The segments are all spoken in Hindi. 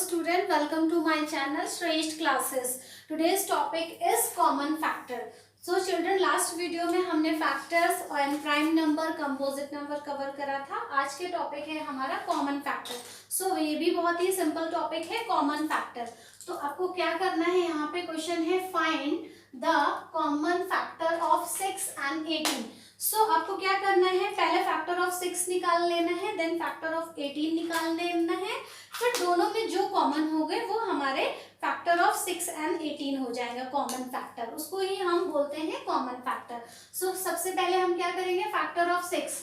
student, welcome to my channel Shresth Classes. Today's topic is common factor. So children, last video में हमने factors और prime number, composite number cover करा था. आज के topic है हमारा common factor. So ये भी बहुत ही simple topic है common factor. तो आपको क्या करना है, यहाँ पे question है find the common factor of 6 and 18. सो आपको क्या करना है, पहले फैक्टर ऑफ 6 निकाल लेना है, देन फैक्टर ऑफ 18 निकाल लेना है, फिर दोनों में जो कॉमन हो गए वो हमारे फैक्टर ऑफ 6 एंड 18 हो जाएगा कॉमन फैक्टर, उसको ही हम बोलते हैं कॉमन फैक्टर. सो सबसे पहले हम क्या करेंगे, factor of 6,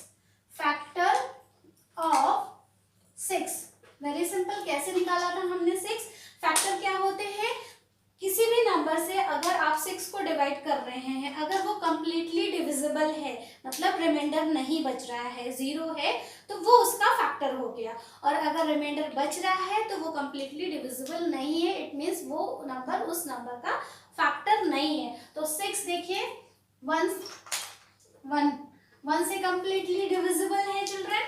factor of 6 very simple. कैसे निकाला था हमने 6? फैक्टर क्या होते हैं, किसी भी नंबर से अगर आप 6 को डिवाइड कर रहे हैं, अगर वो कंप्लीटली डिविजिबल है, मतलब रिमाइंडर नहीं बच रहा है, 0 है, तो वो उसका फैक्टर हो गया. और अगर रिमाइंडर बच रहा है तो वो कंप्लीटली डिविजिबल नहीं है, इट मींस वो नंबर उस नंबर का फैक्टर नहीं है. तो 6 देखिए 1 से कंप्लीटली डिविजिबल है चिल्ड्रन,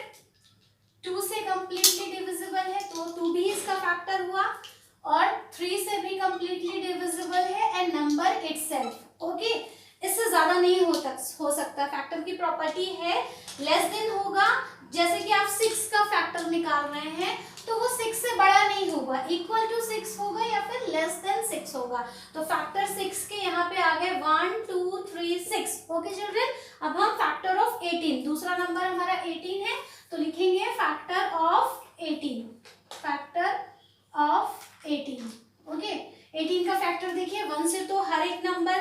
2 से कंप्लीटली डिविजिबल है तो 2 भी इसका फैक्टर हुआ, और 3 से भी कंप्लीटली डिविजिबल है, एंड नंबर इटसेल्फ. ओके, इससे ज्यादा नहीं हो सकता. फैक्टर की प्रॉपर्टी है लेस देन होगा. जैसे कि आप 6 का फैक्टर निकाल रहे हैं तो वो 6 से बड़ा नहीं होगा, इक्वल टू 6 होगा या फिर लेस देन 6 होगा. तो फैक्टर 6 के यहाँ पे आ गए 1 2 3 6. ओके चिल्ड्रन, अब हम फैक्टर ऑफ 18, दूसरा नंबर हमारा 18 है, तो लिखेंगे factor of 18, factor of 18. Okay, 18 का फैक्टर देखिए, 1 से तो हर एक नंबर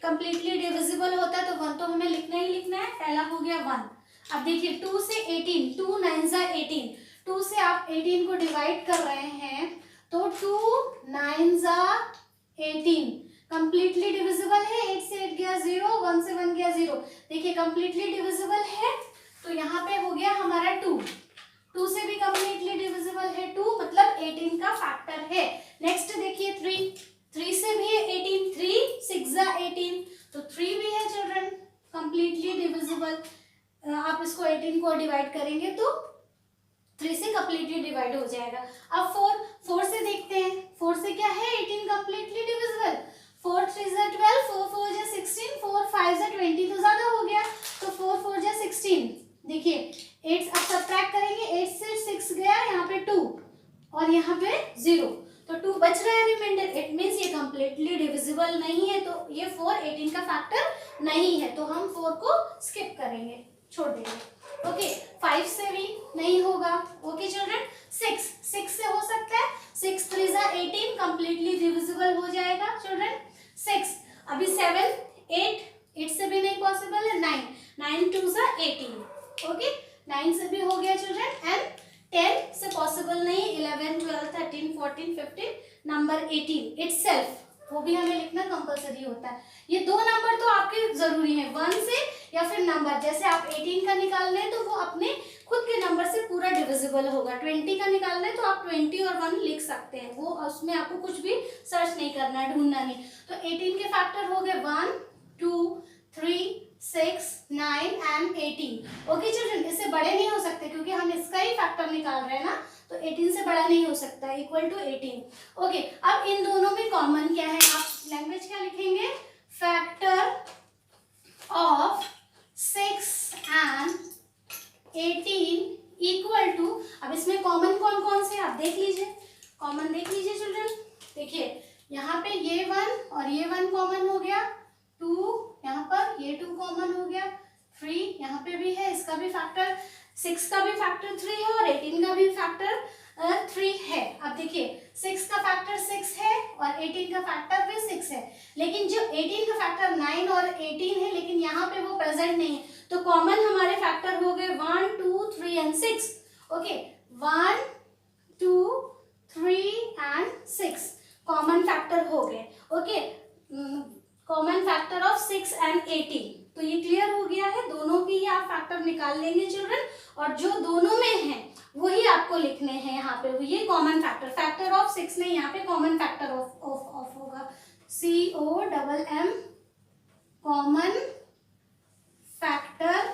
कंप्लीटली डिविजिबल होता है, तो 1 तो हमें लिखना ही लिखना है. पहला हो गया 1. अब देखिए 2 से 18, 2 9 जा 18, 2 से आप 18 को डिवाइड कर रहे हैं तो 2 9 जा 18 कंप्लीटली डिविजिबल है. 8 से 8 गया 0, 1 से 1 गया 0. देखिए कंप्लीटली डिविजिबल है, तो यहाँ पे हो गया हमारा 2 से भी कंप्लीटली डिविजिबल है 2, मतलब 18 का फैक्टर है. नेक्स्ट देखिए 3 से भी 18, 3 6 जा 18, तो 3 भी है चिल्ड्रन कंप्लीटली डिविजिबल. आप इसको 18 को डिवाइड करेंगे तो 3 से कंप्लीटली डिवाइड हो जाएगा. अब 4 से देखते हैं, 4 से क्या है, 18 कंप्लीटली डिविजिबल. 4 3 जा 12, 4 4 जा 16, 4 5 जा 20, तो ज्यादा हो गया, तो 4 4 जा 16. देखिए 8 अब सब्ट्रैक्ट करेंगे, 8 से 6 गया, यहाँ पे 2 और यहाँ पे 0, तो 2 बच रहा है रिमाइंडर, इट मींस ये कंप्लीटली डिविजिबल नहीं है, तो ये 4 18 का फैक्टर नहीं है, तो हम 4 को स्किप करेंगे, छोड़ देंगे. ओके, 5 से भी नहीं होगा. ओके चिल्ड्रन, 6 से हो सकता है, 6 3 जा 18 कंप्लीटली डिविजिबल हो जाएगा चिल्ड्रन. 6 अभी 7 8 से भी नहीं पॉसिबल है. 9 2 जा 18. ओके, 9 से भी हो गया चिल्ड्रन, एंड 10 से पॉसिबल नहीं, 11 12 13 14 15, नंबर 18 इटसेल्फ, वो भी हमें लिखना कंपलसरी होता है. ये दो नंबर तो आपके जरूरी है, 1 से या फिर नंबर, जैसे आप 18 का निकाल रहे हैं तो वो अपने खुद के नंबर से पूरा डिविजिबल होगा. 20 का निकाल रहे हैं तो आप 20 और 1 लिख सकते हैं, वो उसमें आपको कुछ भी सर्च नहीं करना है, ढूंढना नहीं. तो 18 के फैक्टर हो गए 1 2 3 6 9 एंड 18. ओके चिल्ड्रन, इससे बड़े नहीं हो सकते क्योंकि हम इसका ही फैक्टर निकाल रहे हैं ना, तो 18 से बड़ा नहीं हो सकता, इक्वल टू 18. ओके, अब इन दोनों में कॉमन क्या है, आप लैंग्वेज क्या लिखेंगे, factor of 6 and 18 equal to. अब इसमें कॉमन कौन कौन से आप देख लीजिए, कॉमन देख लीजिए चिल्ड्रन. देखिए यहाँ पे ये 1 और ये 1 कॉमन हो गया, 2 यहाँ पर, ये 2 कॉमन हो गया, 3 यहाँ पे भी है, इसका भी फैक्टर, 6 का भी फैक्टर 3 है और 18 का भी फैक्टर 3 है. अब देखिए 6 का फैक्टर 6 है और 18 का फैक्टर भी 6 है, लेकिन जो 18 का फैक्टर 9 और 18 है, लेकिन यहाँ पे वो प्रेजेंट नहीं है, तो कॉमन हमारे फैक्टर हो गए 1 2 3 and 6. Okay, 1 2 3 and 6 common factor हो गए. Okay, common factor of 6 and 18. तो ये क्लियर हो गया है, दोनों की ही आप फैक्टर निकाल लेंगे चिल्ड्रन, और जो दोनों में है वही आपको लिखने हैं यहाँ पे. ये कॉमन फैक्टर, फैक्टर ऑफ 6 नहीं, यहाँ पे कॉमन फैक्टर ऑफ होगा, COMM, common factor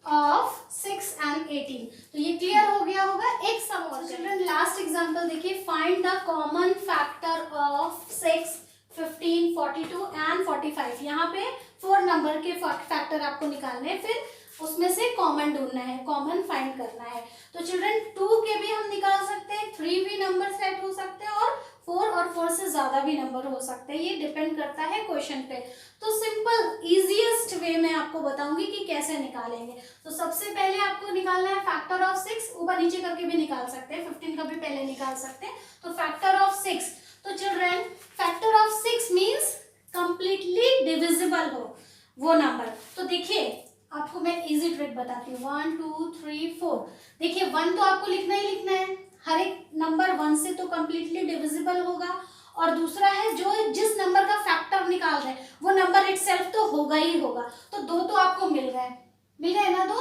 of 6 and 18। तो ये क्लियर हो गया होगा। एक सम और चिल्ड्रन लास्ट एग्जांपल देखिए, find the common factor of 6, 15, 42 and 45। यहाँ पे 4 नंबर के फैक्टर आपको निकालने हैं, फिर उसमें से कॉमन ढूंढना है, कॉमन फाइंड करना है। तो चिल्ड्रन 2 के भी हम निकाल सकते हैं, 3 भी नंबर सेट हो सकते हैं और 4 से ज्यादा भी नंबर हो सकते हैं, ये डिपेंड करता है क्वेश्चन पे। तो सिंपल इजीएस्ट वे में आपको बताऊंगी कि कैसे निकालेंगे। तो सबसे पहले आपको निकालना है फैक्टर ऑफ 6, ऊपर नीचे करके भी निकाल सकते हैं, 15 का भी पहले निकाल सकते हैं। तो फैक्टर ऑफ 6, तो children factor of 6 means completely divisible हो वो नंबर। तो देखिए आपको मैं इजी ट्रिक बताती हूँ, 1 2 3 4। देखिए 1 तो आपको लिखना ही लिखना है, हर एक नंबर 1 से तो कंप्लीटली डिविजिबल होगा। और दूसरा है जो जिस नंबर का फैक्टर निकाल रहे हैं वो नंबर इटसेल्फ तो होगा ही होगा। तो 2 तो आपको मिल गए ना 2।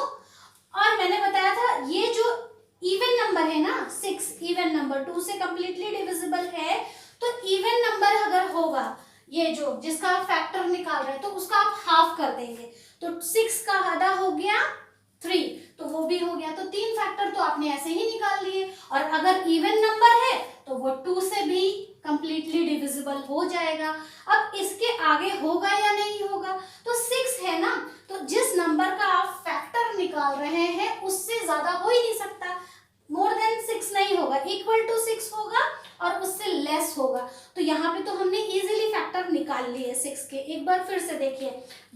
और मैंने बताया था ये जो इवन नंबर है ना 6, इवन नंबर 2 से कंप्लीटली डिविजिबल है। तो इवन नंबर अगर होगा, ये जो जिसका आप फैक्टर निकाल रहे हैं, तो उसका आप हाफ कर देंगे। तो 6 का आधा हो गया 3, तो वो भी हो गया। तो 3 फैक्टर तो आपने ऐसे ही निकाल लिए। और अगर इवन नंबर है तो वो 2 से भी कंप्लीटली डिविजिबल हो जाएगा। अब इसके आगे होगा या नहीं होगा, तो 6 है ना, तो जिस नंबर का आप फैक्टर निकाल रहे हैं उससे ज्यादा हो ही नहीं सकता, मोर देन 6 नहीं होगा, इक्वल टू 6 होगा और उससे लेस होगा। तो यहाँ पे तो हमने इजीली फैक्टर निकाल लिए 6 के। एक बार फिर से देखिए,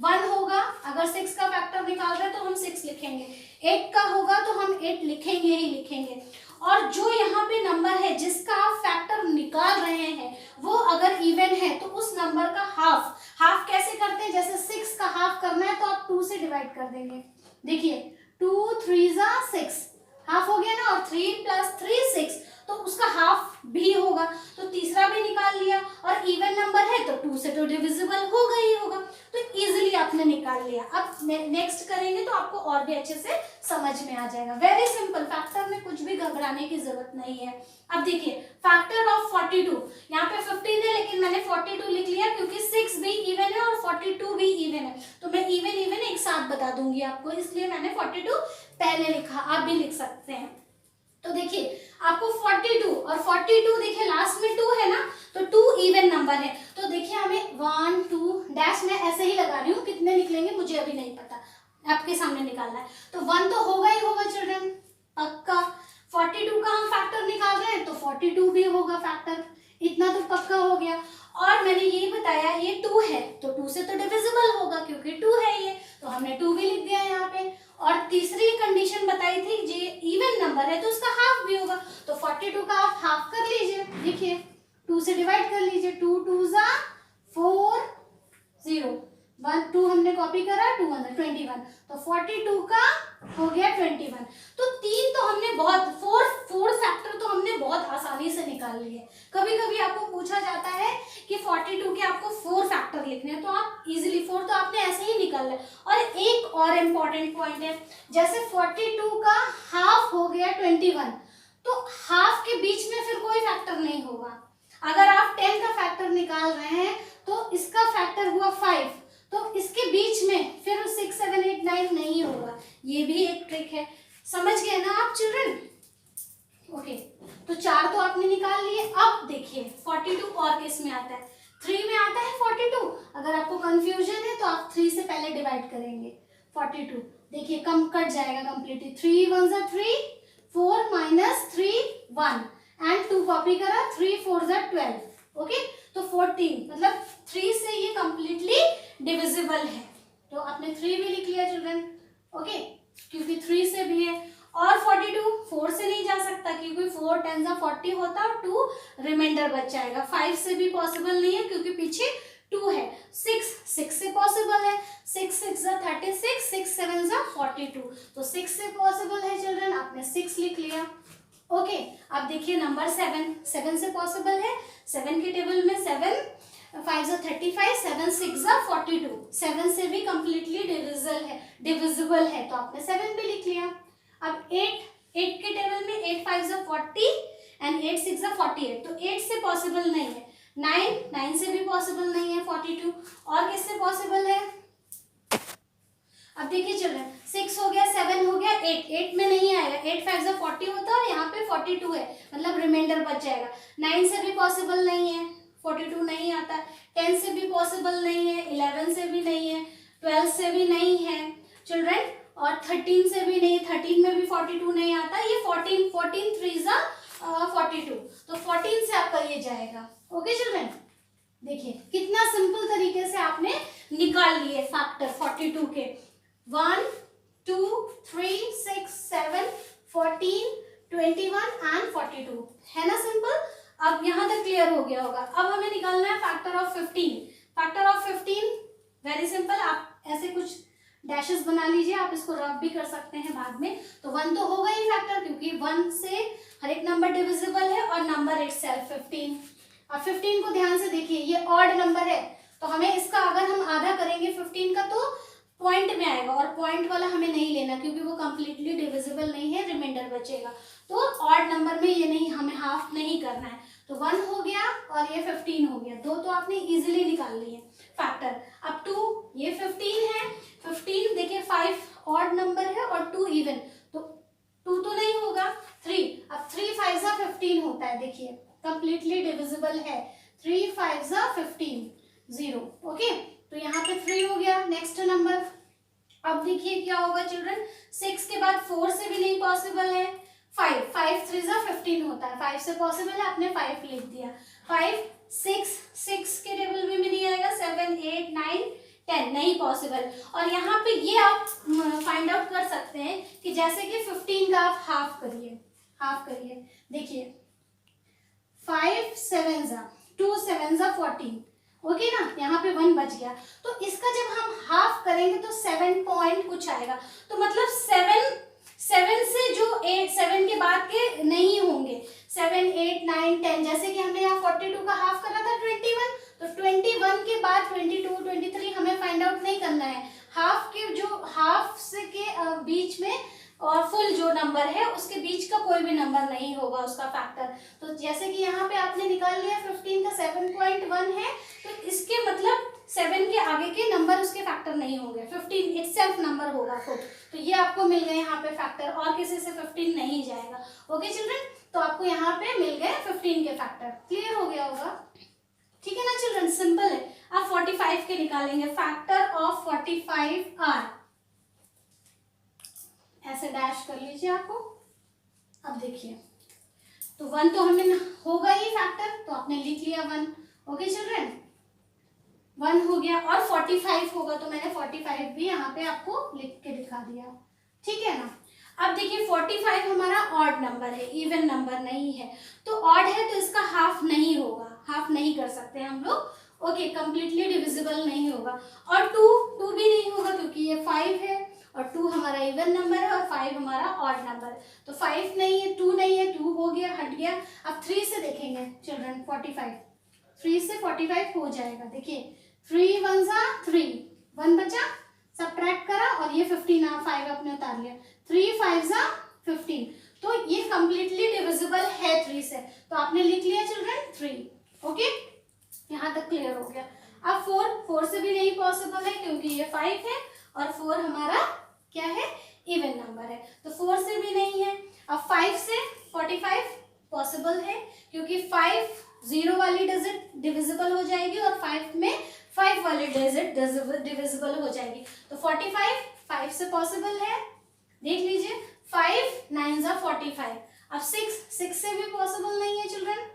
1 होगा, अगर 6 का फैक्टर निकाल रहे हैं तो हम 6 लिखेंगे। 8 का होगा तो हम 8 लिखेंगे ही लिखेंगे। और जो यहाँ पे नंबर है जिसका आप फैक्टर निकाल रहे हैं वो अगर इवन है तो उस नंबर का हाफ कैसे करते हैं, जैसे 6 का हाफ करना है तो आप 2 से डिवाइड कर देंगे। देखिए 2 3 6, हाफ हो गया ना, और 3 + 3 6, तो उसका हाफ भी होगा। तो तीसरा भी निकाल लिया, और इवन नंबर है तो 2 से तो डिविजिबल होगा ही होगा। तो इजीली आपने निकाल लिया। अब नेक्स्ट करेंगे तो आपको और भी अच्छे से समझ में आ जाएगा। वेरी सिंपल, फैक्टर में कुछ भी घबराने की जरूरत नहीं है। अब देखिए फैक्टर ऑफ 42, यहाँ पे 15 है लेकिन मैंने 42 लिख लिया क्योंकि 6 भी इवन है और 42 भी इवन है। तो मैं इवन एक साथ बता दूंगी आपको, इसलिए मैंने 42 पहले लिखा, आप भी लिख सकते हैं। तो देखिए आपको 42 और 42 देखिए लास्ट में 2 है ना, तो 2 इवन नंबर है। तो देखिए हमें 1 2 डैश में ऐसे ही लगा रही हूँ, कितने निकलेंगे मुझे अभी नहीं पता, आपके सामने निकालना है। तो 1 तो होगा ही होगा चिल्ड्रन, पक्का। 42 का हम फैक्टर निकाल रहे हैं तो 42 भी होगा फैक्टर, इतना तो पक्का हो गया। और मैंने यही बताया ये 2 है तो 2 से तो डिविजिबल होगा क्योंकि 2 है ये, तो हमने 2 भी लिख दिया यहाँ पे। और तीसरी कंडीशन बताई थी ये इवन नंबर है तो उसका हाफ भी होगा। तो 42 का आप हाफ कर लीजिए, देखिए 2 से डिवाइड कर लीजिए, 2 2 4 0, 1 2 हमने कॉपी करा, 2 21, तो 42 का हो गया 21। तो 3 तो हमने बहुत, 4 फैक्टर तो हमने बहुत आसानी से निकाल लिए। कभी कभी आपको पूछा जाता है कि 42 के आपको 4 फैक्टर लिखने हैं तो आप इजीली 4 तो आपने ऐसे ही निकाल लिया। और एक और इम्पॉर्टेंट पॉइंट है, जैसे 42 का हाफ हो गया 21, तो हाफ के बीच में फिर कोई फैक्टर नहीं होगा। अगर आप 10 का फैक्टर निकाल रहे हैं तो इसका फैक्टर हुआ 5, तो इसके बीच में फिर 6 7 8 9 नहीं होगा। ये भी एक ट्रिक है, समझ गए ना आप चिल्ड्रन? ओके, तो 4 तो आपने निकाल लिए। अब देखिए 42 और किस में आता है, 3 में आता है 42। अगर आपको कंफ्यूजन है तो आप 3 से पहले डिवाइड करेंगे 42, देखिए कम कट जाएगा कंप्लीटली। 3 1 3, 4 - 3 1 एंड 2 कॉपी करा, 3 4 12, ओके। तो 14 मतलब 3 से ये कंप्लीटली डिविजिबल है। तो आपने 3 भी लिख लिया चिल्ड्रन, ओके, क्योंकि 3 से भी है। और 42 4 से नहीं जा सकता क्योंकि 4 10 40 होता और 2 रिमाइंडर बच जाएगा। 5 से भी पॉसिबल नहीं है क्योंकि पीछे 2 है। 6 से पॉसिबल है, 6 6 36, 6 7 42, तो 6 से पॉसिबल है चिल्ड्रन, आपने 6 लिख लिया, ओके। अब देखिए नंबर 7 से पॉसिबल है। 7 के टेबल में 7 5 35, 7 6 42, 7 से भी कंप्लीटली डिविजिबल है तो आपने 7 भी लिख लिया। अब 8 के टेबल में 8 5 40 एंड 8 6 48, तो 8 से पॉसिबल नहीं है। 9 से भी पॉसिबल नहीं है 42। और किससे पॉसिबल है? अब देखिए चिल्ड्रन 6 हो गया, 7 हो गया, 8 में नहीं आएगा, 8 5 40 होता है और यहाँ पे 42 है, मतलब रिमाइंडर बच जाएगा। 9 से भी पॉसिबल नहीं है, 42 नहीं आता। 10 से भी पॉसिबल नहीं है, 11 से भी नहीं है, 12 से भी नहीं है चिल्ड्रन, और 13 से भी नहीं, 13 में भी 42 नहीं आता। ये 14 3 जा 42, तो 14 से आपका ये जाएगा। ओके चिल्ड्रन, देखिए कितना सिंपल तरीके से आपने निकाल लिए फैक्टर 42 के। 1 2 3 6 7 14 21 एंड 42, है ना सिंपल। अब यहाँ तक क्लियर हो गया होगा। अब हमें निकालना है factor of 15। Factor of 15 very simple, आप ऐसे कुछ डैशेस बना लीजिए, आप इसको रफ भी कर सकते हैं बाद में। तो 1 तो होगा ही फैक्टर, क्योंकि 1 से हर एक नंबर डिविजिबल है और नंबर इटसेल्फ 15। अब 15 को ध्यान से देखिए, ये ऑड नंबर है, तो हमें इसका अगर हम आधा करेंगे 15 का तो पॉइंट में आएगा, और पॉइंट वाला हमें नहीं लेना क्योंकि वो कंप्लीटली डिविजिबल नहीं है, रिमाइंडर बचेगा। तो ऑड नंबर में ये नहीं, हमें हाफ नहीं करना है। तो 1 हो गया और ये 15 हो गया, दो तो आपने इजीली निकाल लिए फैक्टर। अब 2, ये 15 है, 15 देखिए 5 ऑड नंबर है और 2 इवन, तो 2 तो नहीं होगा। 3, अब 3 5 जा 15 होता है, देखिए कंप्लीटली डिविजिबल है। 3 5 जा 15, 0। ओके, तो यहाँ पे 3 हो गया। नेक्स्ट नंबर, अब देखिए क्या होगा चिल्ड्रन, 6 के बाद 4 से भी नहीं पॉसिबल है। 5 5 3 जा 15 होता है, 5 से पॉसिबल है, आपने 5 लिख दिया। 5 6 के टेबल में भी नहीं आएगा। 7 8 9 10 नहीं पॉसिबल। और यहाँ पे ये आप फाइंड आउट कर सकते हैं कि जैसे कि 15 का आप हाफ करिए, देखिए 5 7 जा 2 7 जा 14, ओके ना, यहाँ पे 1 बच गया। तो इसका जब हम हाफ करेंगे तो 7 पॉइंट कुछ आएगा, तो मतलब 7 से जो 8 7 के बाद के नहीं होंगे, 7 8 9 10, जैसे कि हमने यहाँ 42 का हाफ करा था 21, तो 21 के बाद 22 23 हमें फाइंड आउट नहीं करना है। हाफ के जो हाफ से के बीच में और फुल जो नंबर है उसके बीच का कोई भी नंबर नहीं होगा उसका फैक्टर। तो जैसे कि यहाँ पे आपने निकाल लिया 15 का 7.1 है, तो इसके मतलब 7 के आगे के नंबर उसके फैक्टर नहीं होंगे, 15 इटसेल्फ नंबर होगा खुद। तो ये आपको मिल गए यहाँ पे फैक्टर, और किसी से 15 नहीं जाएगा। ओके चिल्ड्रन, तो आपको यहाँ पे मिल गए 15 के फैक्टर। क्लियर हो गया होगा, ठीक है ना चिल्ड्रन, सिंपल है। अब 45 के निकालेंगे। फैक्टर ऑफ 45 आर, ऐसे डैश कर लीजिए आपको। अब देखिए, तो 1 तो हमें होगा ही फैक्टर, तो आपने लिख लिया 1। ओके चिल्ड्रन, 1 हो गया, और 45 होगा, तो मैंने 45 भी यहाँ पे आपको लिख के दिखा दिया, ठीक है ना। अब देखिए 45 हमारा ऑड नंबर है, इवन नंबर नहीं है, तो ऑड है तो इसका हाफ नहीं होगा, हाफ नहीं कर सकते हम लोग। ओके, कंप्लीटली डिविजिबल नहीं होगा। और 2 भी नहीं होगा क्योंकि ये 5 है, और 2 हमारा इवन नंबर है और 5 हमारा ऑड नंबर है। तो 5 नहीं है, 2 नहीं है, 2 हो गया, हट गया। अब 3 से देखेंगे चिल्ड्रन, 45 3 से 45 हो जाएगा। देखिए 3 1 जा 3, 1 बचा, सब्ट्रैक्ट करा, और ये 15 5 आपने उतार लिया। 3 5 जा 15, तो ये कंप्लीटली डिविजिबल है 3 से, तो आपने लिख लिया चिल्ड्रन 3। ओके, यहाँ तक क्लियर हो गया। अब 4 से भी नहीं पॉसिबल है क्योंकि ये 5 है और 4 हमारा क्या है, इवन नंबर है, तो 4 से भी नहीं है। अब 5 से 45 पॉसिबल है क्योंकि 5 0 वाली डिजिट डिविजिबल हो जाएगी और 5 में 5 वाली डिजिट डिविजिबल हो जाएगी, तो 45 5 से पॉसिबल है। देख लीजिए 5 9 जा 45। अब 6 से भी पॉसिबल नहीं है चिल्ड्रन,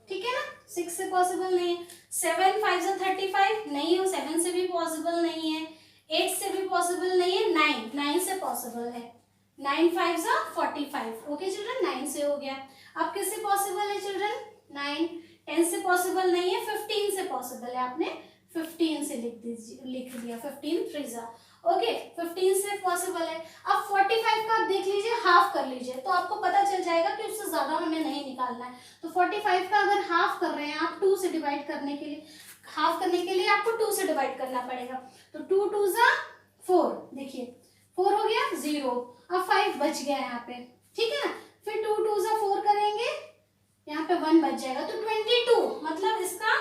ठीक है ना, 6 से पॉसिबल नहीं है। 7 5 जा 35 नहीं हो, 7 से भी पॉसिबल नहीं है। 8 से भी पॉसिबल नहीं है। 9 से पॉसिबल है। 9 5 जा 45। ओके चिल्ड्रन, 9 से हो गया। अब किससे पॉसिबल है चिल्ड्रन, 9। 10 से पॉसिबल नहीं है, 15 से पॉसिबल है, आपने 15 से लिख दिया 15 3 जा। ओके, 15 से पॉसिबल है। अब 45 का आप देख लीजिए, हाफ कर लीजिए, तो आपको पता चल जाएगा कि उससे ज्यादा हमें नहीं निकालना है। तो 45 का अगर हाफ कर रहे हैं आप, 2 से डिवाइड करने के लिए, हाफ करने के लिए आपको 2 से डिवाइड करना पड़ेगा, तो 2 2 जा 4, देखिए 4 हो गया 0। अब 5 बच गया यहाँ पे, ठीक है ना। फिर 2 2 जा 4 करेंगे, यहाँ पे 1 बच जाएगा, तो 22, मतलब इसका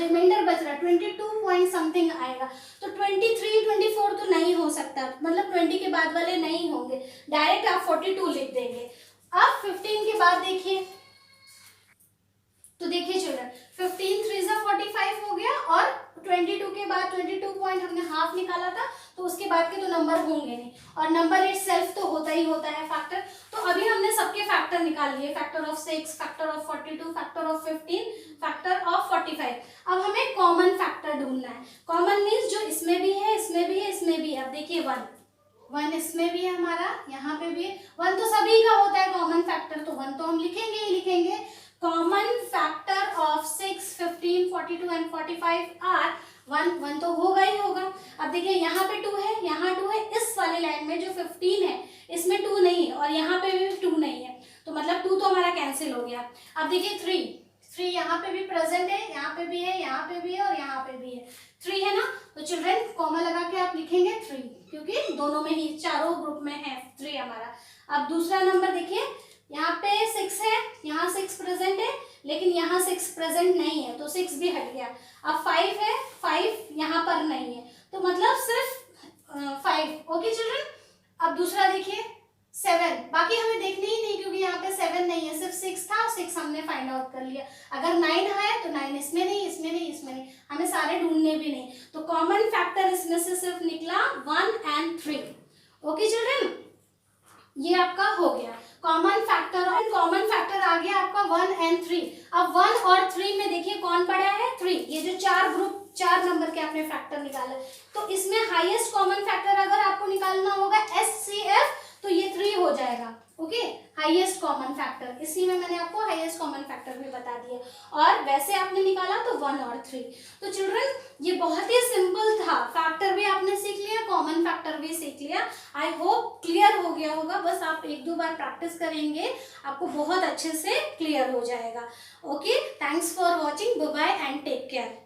रिमाइंडर बच रहा है 22 पॉइंट समथिंग आएगा, तो 23 24 तो नहीं हो सकता, मतलब 20 के बाद वाले नहीं होंगे, डायरेक्ट आप 42 लिख देंगे। अब 15 के बाद देखिए, तो देखिए चिल्ड्रन 15 3 जा 45 हो गया, और 22 के बाद 22 पॉइंट हमने हाफ निकाला था, तो उसके बाद के तो नंबर होंगे नहीं, और नंबर इट सेल्फ तो होता ही होता है फैक्टर। तो अभी हमने सबके फैक्टर निकाल लिए, factor of 6, factor of 42, factor of 15, factor of 45। अब हमें कॉमन फैक्टर ढूंढना है। कॉमन मीन्स जो इसमें भी है, इसमें भी है, इसमें भी है। अब देखिए 1 इसमें भी है हमारा, यहाँ पे भी है 1, तो सभी का होता है कॉमन फैक्टर, तो 1 तो हम लिखेंगे ही लिखेंगे। Common factor of 6, 15, 42 and 45 are 1 तो होगा ही होगा। अब देखिए यहाँ पे 2 है, यहाँ 2 है, इस वाली लाइन में जो 15 है इसमें 2 नहीं है, और यहाँ पे भी 2 नहीं है, तो मतलब 2 तो हमारा कैंसिल हो गया। अब देखिए 3 यहाँ पे भी प्रेजेंट है, यहाँ पे भी है, यहाँ पे भी है, और यहाँ पे भी है, 3 है ना, तो चिल्ड्रन कॉमा लगा के आप लिखेंगे 3, क्योंकि दोनों में ही, चारों ग्रुप में है 3 हमारा। अब दूसरा नंबर देखिए, यहाँ पे 6 है, यहाँ 6 प्रेजेंट है, लेकिन यहाँ 6 प्रेजेंट नहीं है, तो 6 भी हट गया। अब 5 है, 5 यहाँ पर नहीं है, तो मतलब सिर्फ 5। ओके चिल्ड्रन, अब दूसरा देखिए 7, बाकी हमें देखने ही नहीं, क्योंकि यहाँ पे 7 नहीं है, सिर्फ 6 था, 6 हमने फाइंड आउट कर लिया। अगर 9 है तो 9 इसमें नहीं, इसमें नहीं, इसमें नहीं, हमें सारे ढूंढने भी नहीं, तो कॉमन फैक्टर इसमें से सिर्फ निकला 1 एंड 3। ओके चिल्ड्रन, ये आपका हो गया कॉमन फैक्टर, और कॉमन फैक्टर आ गया आपका 1 एंड 3। अब 1 और 3 में देखिए कौन पड़ा है, 3। ये जो 4 नंबर के आपने फैक्टर निकाला, तो इसमें हाईएस्ट कॉमन फैक्टर अगर आपको निकालना होगा HCF, तो ये 3 हो जाएगा। ओके, हाईएस्ट कॉमन फैक्टर, इसी में मैंने आपको हाईएस्ट कॉमन फैक्टर भी बता दिया, और वैसे आपने निकाला तो 1 और 3। तो चिल्ड्रन ये बहुत ही सिंपल था, फैक्टर भी आपने सीख लिया, कॉमन फैक्टर भी सीख लिया। आई होप क्लियर हो गया होगा, बस आप 1-2 बार प्रैक्टिस करेंगे, आपको बहुत अच्छे से क्लियर हो जाएगा। Okay, thanks for watching, bye bye and take care.